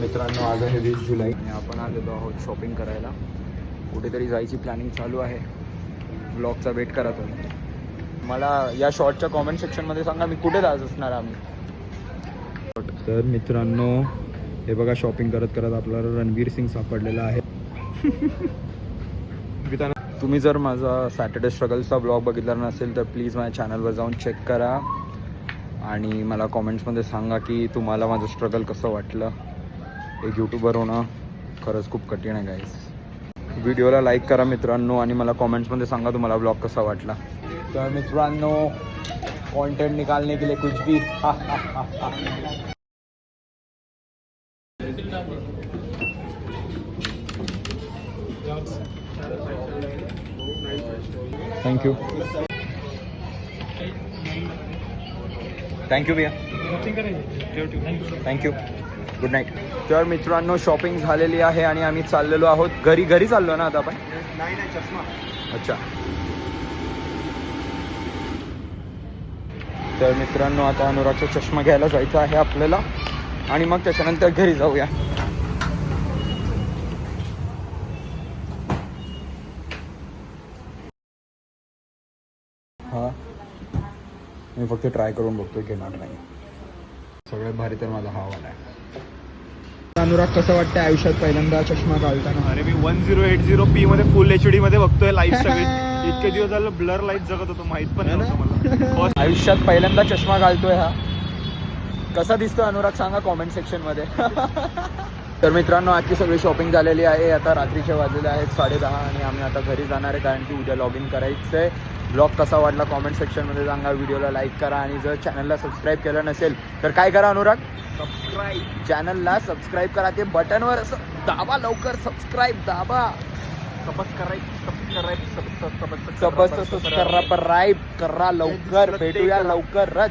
मित्रांनो आज आहे 20 जुलै आणि आपण आलेलो आहोत शॉपिंग करायला. कुठेतरी जायची प्लॅनिंग चालू आहे. ब्लॉगचा वेट करा तुम्ही. मला या शॉर्टच्या कॉमेंट सेक्शनमध्ये सांगा मी कुठे जायचं असणार आम्ही. तर मित्रांनो हे बघा शॉपिंग करत करत आपल्याला रणवीर सिंग सापडलेला आहे. तुम्ही जर माझा सॅटर्डे स्ट्रगल्सचा ब्लॉग बघितला नसेल तर प्लीज माझ्या चॅनलवर जाऊन चेक करा आणि मला कॉमेंट्समध्ये सांगा की तुम्हाला माझं स्ट्रगल कसं वाटलं. एक यूट्यूबर होणं खरंच खूप कठीण आहे गाईज. व्हिडिओला लाईक करा मित्रांनो आणि मला कॉमेंट्समध्ये सांगा तुम्हाला ब्लॉग कसा वाटला. तर मित्रांनो कंटेंट निकालने के लिए कुछ भी थँक्यू थँक्यू भैया थँक्यू गुड नाईट. तर मित्रांनो शॉपिंग झालेली आहे आणि आम्ही चाललेलो आहोत घरी चाललो ना आता आपण. नाही चष्मा. अच्छा. तर मित्रांनो आता अनुरागचा चष्मा घ्यायला जायचा आहे आपल्याला आणि मग त्याच्यानंतर घरी जाऊया. हा मी फक्त ट्राय करून बघतोय घेणार नाही. सगळ्यात भारी तर माझा हा वाला आहे. अनुराग कसं वाटतं आयुष्यात पहिल्यांदा चष्मा घालताना? अरे मी 1080p मध्ये फुल HD मध्ये बघतोय लाईव्ह सगळी. इतके दिवस झालं ब्लर लाईट जगत होतो माहित पण नव्हतं मला. आयुष्यात पहिल्यांदा चष्मा घालतोय हा. कसा दिसतो अनुराग सांगा कॉमेंट सेक्शन मध्ये. तर मित्रांनो आजची सगळी शॉपिंग झालेली आहे. आता रात्रीचे वाजलेले आहेत 10:30 आणि आम्ही आता घरी जाणार आहे कारण की उद्या लॉग इन करायचं आहे. ब्लॉग कसा वाटला कॉमेंट सेक्शनमध्ये सांगा. व्हिडिओला लाईक करा आणि जर चॅनलला सबस्क्राईब केलं नसेल तर काय करा अनुराग? सबस्क्राईब. चॅनलला सबस्क्राईब करा. ते बटनवर असं दाबा लवकर. सबस्क्राईब दाबा. सबस्क्राईब करा लवकर. भेटूया लवकरच.